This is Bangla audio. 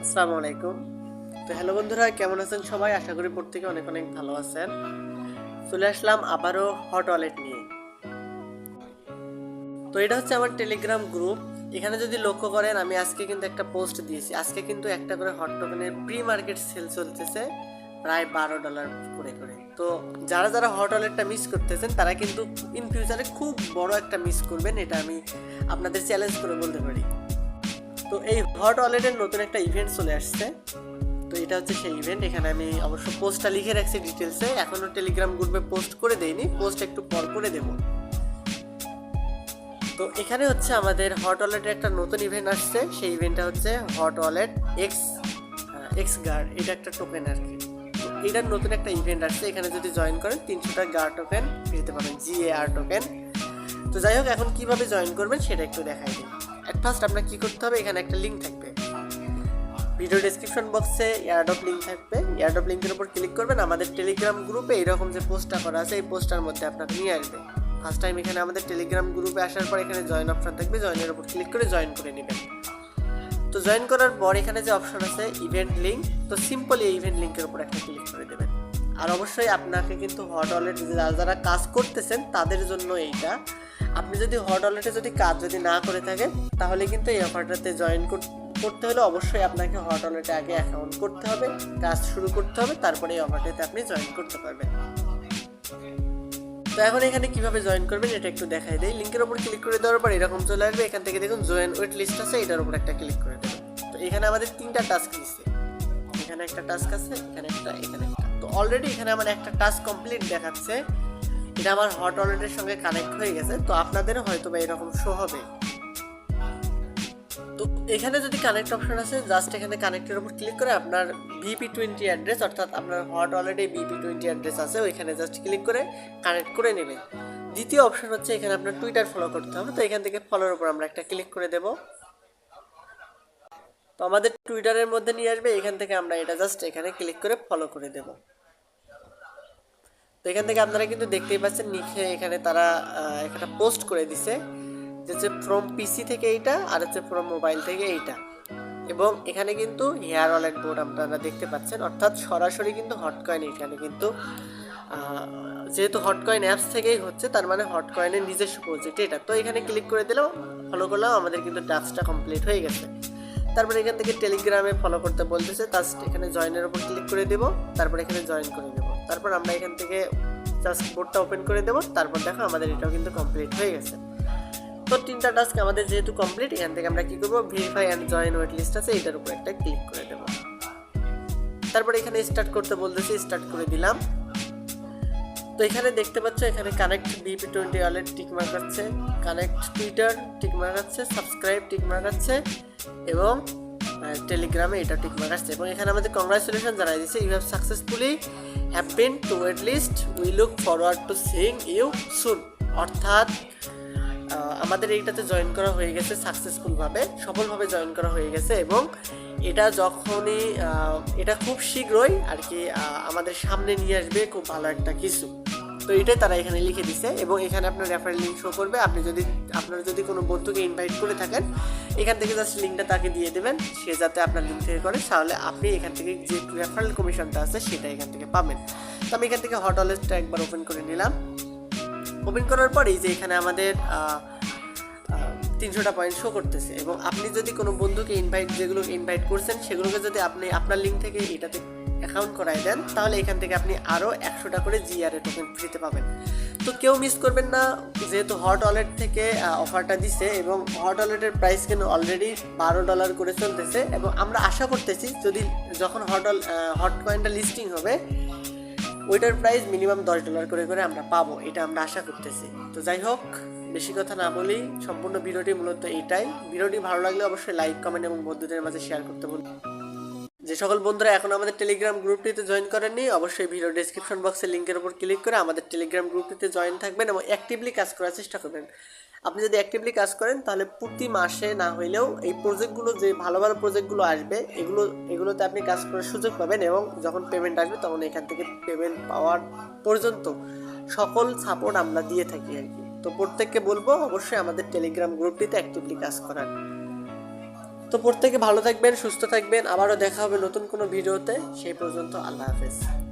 আসসালামু আলাইকুম। তো হ্যালো বন্ধুরা, কেমন আছেন সবাই? আশা করি প্রত্যেকে অনেক অনেক ভালো আছেন। চলে আসলাম আবারও হট ওয়ালেট নিয়ে। তো এটা হচ্ছে আমার টেলিগ্রাম গ্রুপ। এখানে যদি লক্ষ্য করেন, আমি আজকে কিন্তু একটা পোস্ট দিয়েছি। আজকে কিন্তু একটা করে হট টোকেনের প্রি মার্কেট সেল চলতেছে প্রায় $12 করে করে। তো যারা যারা হট ওয়ালেটটা মিস করতেছেন তারা কিন্তু ইন ফিউচারে খুব বড় একটা মিস করবেন, এটা আমি আপনাদের চ্যালেঞ্জ করে বলতে পারি। তো এই হট ওয়ালেটের নতুন একটা ইভেন্ট চলে আসছে। তো এটা হচ্ছে সেই ইভেন্ট। এখানে আমি অবশ্য পোস্টটা লিখে রাখছি ডিটেলসে, এখনো টেলিগ্রাম গ্রুপে পোস্ট করে দেইনি, পোস্ট একটু পর করে দেব। তো এখানে হচ্ছে আমাদের হট ওয়ালেটের একটা নতুন ইভেন্ট আসছে। সেই ইভেন্টটা হচ্ছে হট ওয়ালেট এক্স গার্ড। এটা একটা টোকেন আর কি। তো এটার নতুন একটা ইভেন্ট আসছে। এখানে যদি জয়েন করেন 300টা গার্ড টোকেন পেতে পারেন, GAR টোকেন। তো যাই হোক, এখন কিভাবে জয়েন করবেন সেটা একটু দেখাই দিই। অ্যাট ফার্স্ট আপনার কি করতে হবে, এখানে একটা লিঙ্ক থাকবে, ভিডিও ডেসক্রিপশন বক্সে এয়ারড্রপ লিঙ্ক থাকবে। এয়ারড্রপ লিঙ্কের উপর ক্লিক করবেন, আমাদের টেলিগ্রাম গ্রুপে এরকম যে পোস্টটা করা আছে এই পোস্টার মধ্যে আপনাকে নিয়ে আসবে। ফার্স্ট টাইম এখানে আমাদের টেলিগ্রাম গ্রুপে আসার পর এখানে জয়েন অপশন থাকবে, জয়েনের উপর ক্লিক করে জয়েন করে নেবেন। তো জয়েন করার পর এখানে যে অপশন আছে ইভেন্ট লিঙ্ক, তো সিম্পলি এই ইভেন্ট লিঙ্কের উপর একটা ক্লিক করে দেবেন। আর অবশ্যই আপনাকে কিন্তু হট ওয়ালেট যারা যারা কাজ করতেছেন তাদের জন্য এইটা। আপনি যদি হট ওয়ালেটে কাজ না করে থাকেন তাহলে কিন্তু এই অফারটাতে জয়েন করতে হলে অবশ্যই আপনাকে হট ওয়ালেটে আগে অ্যাকাউন্ট করতে হবে, কাজ শুরু করতে হবে, তারপরে এই অফারটাতে আপনি জয়েন করতে পারবেন। তো এখন এখানে কিভাবে জয়েন করবেন এটা একটু দেখাই দেই। লিঙ্কের উপর ক্লিক করে দেওয়ার পর এরকম চলে আসবে। এখান থেকে দেখুন জয়েন ওয়েট লিস্ট আছে, এটার উপর একটা ক্লিক করে দেবেন। তো এখানে আমাদের 3টা টাস্ক দিচ্ছে, এখানে একটা টাস্ক আছে, এখানে একটা, এখানে একটা। তো অলরেডি এখানে আমার একটা টাস্ক কমপ্লিট দেখাচ্ছে, এটা আমার হট ওয়ালেটের সঙ্গে কানেক্ট হয়ে গেছে। তো আপনাদেরও হয়তো বা এরকম শো হবে। তো এখানে যদি কানেক্ট অপশন আছে, জাস্ট এখানে কানেক্টের উপর ক্লিক করে আপনার VP20 অ্যাড্রেস, অর্থাৎ আপনার হট ওয়ালেটে VP20 অ্যাড্রেস আছে, ওইখানে জাস্ট ক্লিক করে কানেক্ট করে নেবেন। দ্বিতীয় অপশন হচ্ছে এখানে আপনার টুইটার ফলো করতে হবে। তো এখান থেকে ফলোর উপর আমরা একটা ক্লিক করে দেব। তো আমাদের টুইটারের মধ্যে নিয়ে আসবে, এখান থেকে আমরা এটা জাস্ট এখানে ক্লিক করে ফলো করে দেব। তো এখান থেকে আপনারা কিন্তু দেখতেই পাচ্ছেন নিচে এখানে তারা একটা পোস্ট করে দিছে যে ফ্রম পিসি থেকে এইটা, আর হচ্ছে ফ্রম মোবাইল থেকে এইটা। এবং এখানে কিন্তু হেয়ার ওয়ালেট বোর্ড আপনারা দেখতে পাচ্ছেন, অর্থাৎ সরাসরি কিন্তু হটকয়েন এখানে কিন্তু যেহেতু হটকয়েন অ্যাপস থেকেই হচ্ছে, তার মানে হটকয়েনের নিজস্ব প্রজেক্ট এটা। তো এখানে ক্লিক করে দিলেও ফলো করলেও আমাদের কিন্তু টাস্কটা কমপ্লিট হয়ে গেছে। তারপরে এখান থেকে টেলিগ্রামে ফলো করতে বলতেছে, জাস্ট এখানে জয়েনের উপর ক্লিক করে দেব, তারপর এখানে জয়েন করে দেব। তারপর আমরা এখান থেকে জাস্ট বোর্ডটা ওপেন করে দেব। তারপর দেখো আমাদের এটাও কিন্তু কমপ্লিট হয়ে গেছে। তো 3টা টাস্ক আমাদের যেহেতু কমপ্লিট, এখান থেকে আমরা কি করব, verify and join wait list আছে, এটার উপর একটা ক্লিক করে দেব। তারপর এখানে স্টার্ট করতে বলতেছি, স্টার্ট করে দিলাম। তো এখানে দেখতে পাচ্ছ এখানে connect VP20 wallet tick mark আছে, কানেক্ট টুইটার টিক মার্ক আছে, সাবস্ক্রাইব টিক মার্ক আছে, এবং টেলিগ্রামে এটা টিক মার্ক আছে। এবং এখানে আমাদের কংগ্রাচুলেশন জানাই দিচ্ছে, you have successfully have been to wait list, we look forward to seeing you soon. অর্থাৎ আমাদের এইটাতে জয়েন করা হয়ে গেছে সাকসেসফুলভাবে, সফলভাবে জয়েন করা হয়ে গেছে। এবং এটা যখনই এটা খুব শীঘ্রই আর কি আমাদের সামনে নিয়ে আসবে খুব ভালো একটা কিছু। তো এটাই তারা এখানে লিখে দিছে। এবং এখানে আপনার রেফারেল লিঙ্ক শো করবে। আপনারা যদি কোনো বন্ধুকে ইনভাইট করে থাকেন, এখান থেকে জাস্ট লিঙ্কটা তাকে দিয়ে দেবেন, সে যাতে আপনার লিঙ্ক থেকে করে, তাহলে আপনি এখান থেকে যে রেফারেল কমিশনটা আছে সেটা এখান থেকে পাবেন। তো আমি এখান থেকে হট ওয়ালেটটা একবার ওপেন করে নিলাম। ওপেন করার পরেই যে এখানে আমাদের 300টা পয়েন্ট শো করতেছে। এবং আপনি যদি কোনো বন্ধুকে যেগুলোকে ইনভাইট করছেন সেগুলোকে যদি আপনি আপনার লিঙ্ক থেকে এটাতে অ্যাকাউন্ট করাই দেন, তাহলে এখান থেকে আপনি আরও 100টা করে GR টোকেন ফ্রিতে পাবেন। তো কেউ মিস করবেন না, যেহেতু হট ওয়ালেট থেকে অফারটা দিছে। এবং হট ওয়ালেটের প্রাইস কিন্তু অলরেডি $12 করে চলতেছে। এবং আমরা আশা করতেছি যখন হট কয়েনটা লিস্টিং হবে, ওইটার প্রাইস মিনিমাম $10 করে করে আমরা পাবো, এটা আমরা আশা করতেছি। তো যাই হোক, বেশি কথা না বলি, সম্পূর্ণ ভিডিওটি মূলত এইটাই। ভিডিওটি ভালো লাগলে অবশ্যই লাইক, কমেন্ট এবং বন্ধুদের মাঝে শেয়ার করতে ভুলবেন। যে সকল বন্ধুরা এখন আমাদের টেলিগ্রাম গ্রুপটিতে জয়েন করেননি, অবশ্যই ভিডিও ডেসক্রিপশন বক্সের লিঙ্কের উপর ক্লিক করে আমাদের টেলিগ্রাম গ্রুপটিতে জয়েন থাকবেন এবং অ্যাক্টিভলি কাজ করার চেষ্টা করবেন। আপনি যদি অ্যাক্টিভলি কাজ করেন তাহলে প্রতি মাসে না হইলেও এই প্রজেক্টগুলো, যে ভালো ভালো প্রজেক্টগুলো আসবে, এগুলোতে আপনি কাজ করার সুযোগ পাবেন। এবং যখন পেমেন্ট আসবে তখন এখান থেকে পেমেন্ট পাওয়ার পর্যন্ত সকল সাপোর্ট আমরা দিয়ে থাকি আর কি। তো প্রত্যেককে বলবো অবশ্যই আমাদের টেলিগ্রাম গ্রুপটিতে অ্যাক্টিভলি কাজ করার। তো প্রত্যেকে ভালো থাকবেন, সুস্থ থাকবেন, আবারও দেখা হবে নতুন কোনো ভিডিওতে। সেই পর্যন্ত আল্লাহ হাফেজ।